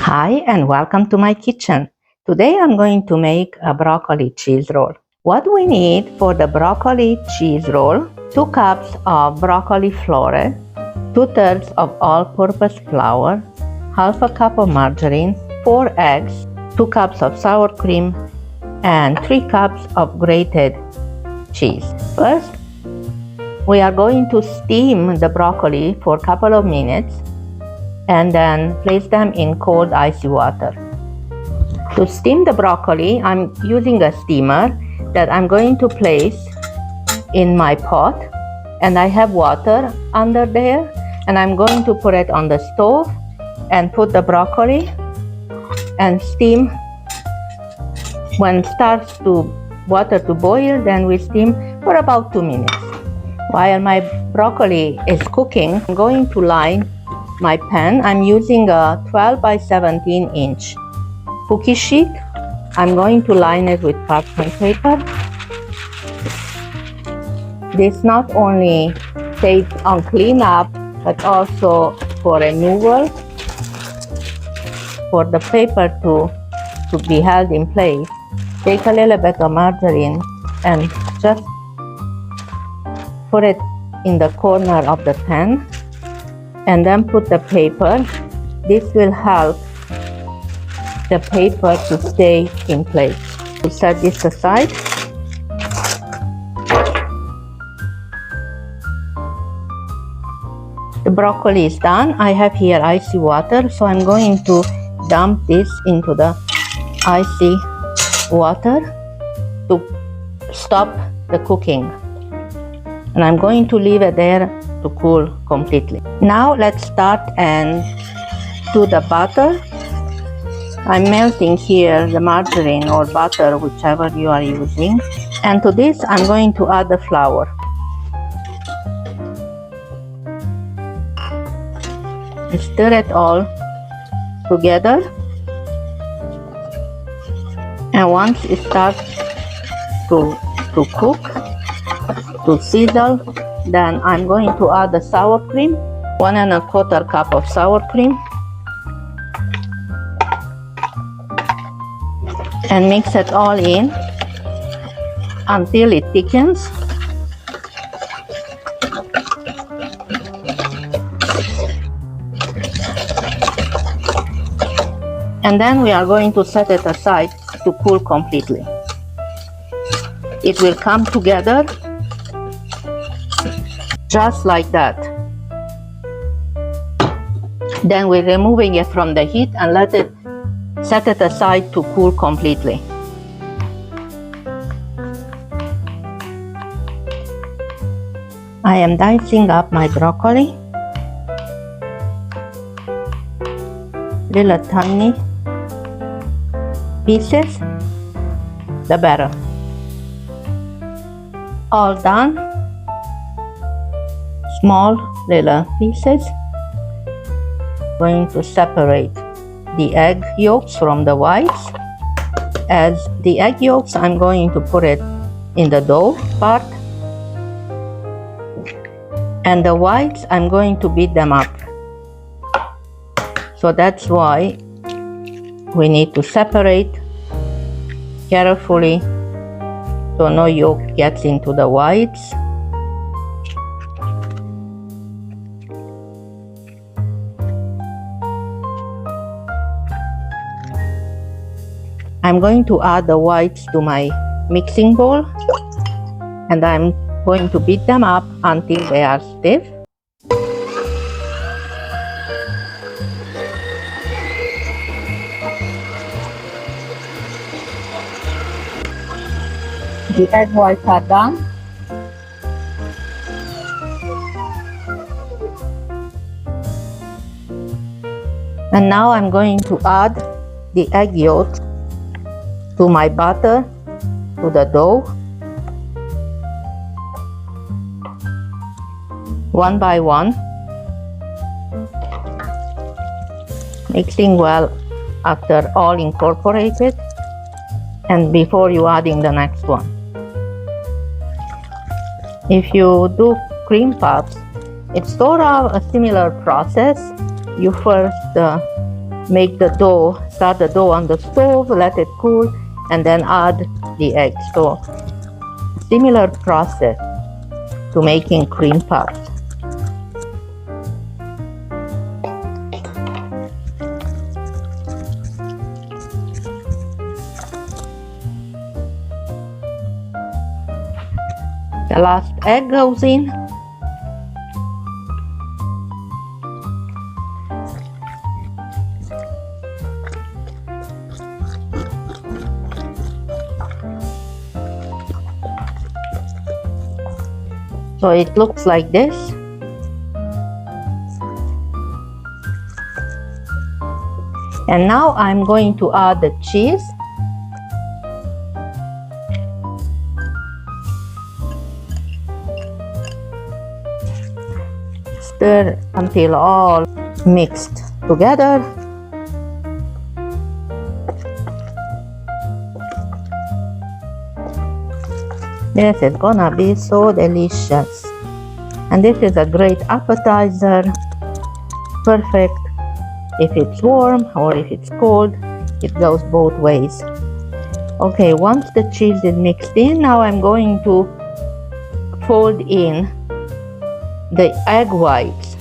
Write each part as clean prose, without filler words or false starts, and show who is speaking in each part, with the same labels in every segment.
Speaker 1: Hi and welcome to my kitchen. Today I'm going to make a broccoli cheese roll. What we need for the broccoli cheese roll: 2 cups of broccoli florets, 2/3 of all-purpose flour, half a cup of margarine, 4 eggs, 2 cups of sour cream, and 3 cups of grated cheese. First, we are going to steam the broccoli for a couple of minutes and then place them in cold icy water. To steam the broccoli, I'm using a steamer that I'm going to place in my pot, and I have water under there, and I'm going to put it on the stove and put the broccoli and steam. When it starts to water to boil, then we steam for about 2 minutes. While my broccoli is cooking, I'm going to line my pan. I'm using a 12 by 17 inch cookie sheet. I'm going to line it with parchment paper. This not only saves on cleanup, but also for removal, for the paper to be held in place. Take a little bit of margarine and just put it in the corner of the pan, and then put the paper. This will help the paper to stay in place. We'll set this aside. The broccoli is done. I have here icy water, so I'm going to dump this into the icy water to stop the cooking. And I'm going to leave it there to cool completely. Now let's start and do the butter. I'm melting here the margarine or butter, whichever you are using. And to this I'm going to add the flour. Stir it all together. And once it starts to cook, to sizzle, then I'm going to add the sour cream, 1 1/4 cup of sour cream, and mix it all in until it thickens. And then we are going to set it aside to cool completely. It will come together just like that. Then we're removing it from the heat and set it aside to cool completely. I am dicing up my broccoli, little tiny pieces, the better. All done. Small little pieces. Going to separate the egg yolks from the whites. As the egg yolks, I'm going to put it in the dough part, and the whites I'm going to beat them up. So that's why we need to separate carefully so no yolk gets into the whites. I'm going to add the whites to my mixing bowl, and I'm going to beat them up until they are stiff. The egg whites are done. And now I'm going to add the egg yolk to my butter, to the dough, one by one, mixing well after all incorporated and before you adding the next one. If you do cream puffs, it's sort of a similar process. You first make the dough, start the dough on the stove, let it cool, and then add the eggs. So similar process to making cream puffs. The last egg goes in. So it looks like this. And now I'm going to add the cheese. Stir until all mixed together. This is gonna be so delicious. And this is a great appetizer. Perfect if it's warm or if it's cold. It goes both ways. Okay, once the cheese is mixed in, now I'm going to fold in the egg whites.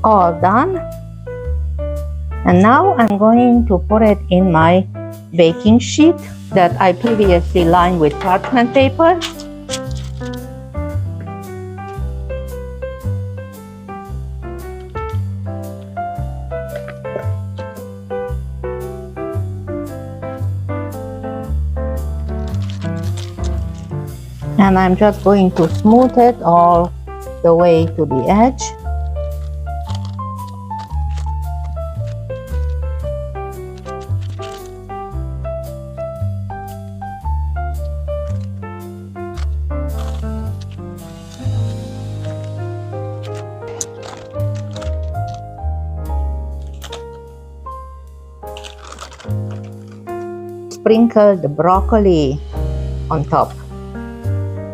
Speaker 1: All done. And now I'm going to put it in my baking sheet that I previously lined with parchment paper. And I'm just going to smooth it all the way to the edge. Sprinkle the broccoli on top.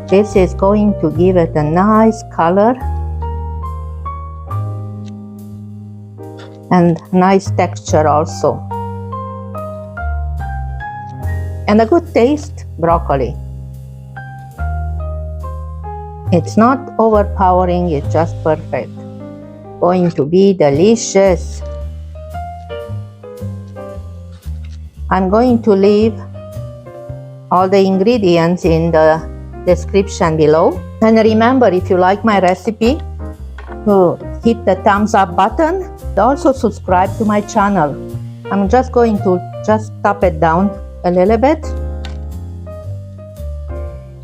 Speaker 1: This is going to give it a nice color and nice texture also. And a good taste broccoli. It's not overpowering, it's just perfect. Going to be delicious. I'm going to leave all the ingredients in the description below. And remember, if you like my recipe, to hit the thumbs up button. Also subscribe to my channel. I'm just going to tap it down a little bit.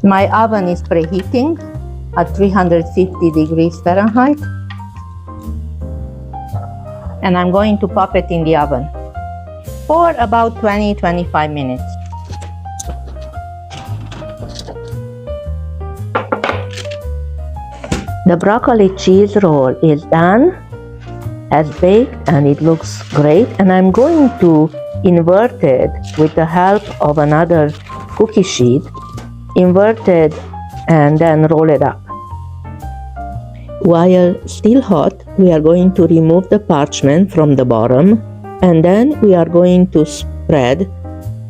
Speaker 1: My oven is preheating at 350 degrees Fahrenheit. And I'm going to pop it in the oven for about 20-25 minutes. The broccoli cheese roll is done as baked and it looks great, and I'm going to invert it with the help of another cookie sheet. Invert it and then roll it up. While still hot, we are going to remove the parchment from the bottom, and then we are going to spread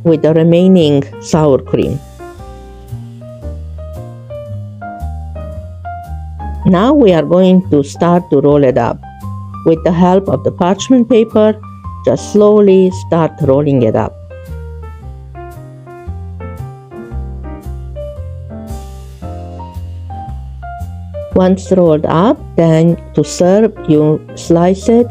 Speaker 1: with the remaining sour cream. Now we are going to start to roll it up. With the help of the parchment paper, just slowly start rolling it up. Once rolled up, then to serve, you slice it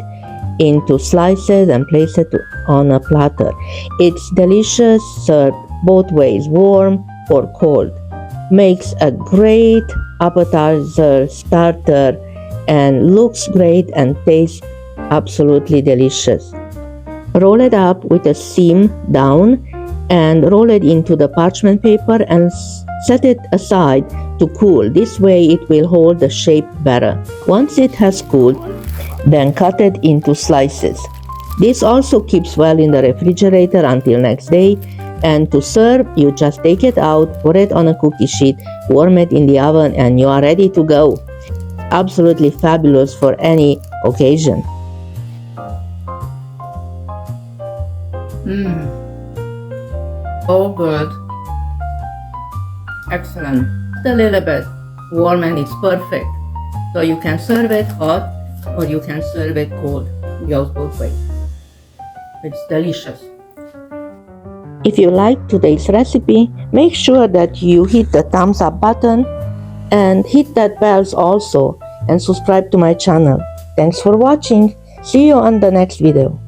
Speaker 1: into slices and place it on a platter. It's delicious, served both ways, warm or cold. Makes a great appetizer, starter, and looks great and tastes absolutely delicious. Roll it up with a seam down and roll it into the parchment paper and set it aside to cool. This way it will hold the shape better. Once it has cooled, then cut it into slices. This also keeps well in the refrigerator until next day, and to serve, you just take it out, put it on a cookie sheet, warm it in the oven, and you are ready to go. Absolutely fabulous for any occasion. So good. Excellent. Just a little bit warm and it's perfect. So you can serve it hot or you can serve it cold. It goes both ways. It's delicious. If you like today's recipe, make sure that you hit the thumbs up button and hit that bell also and subscribe to my channel. Thanks for watching. See you on the next video.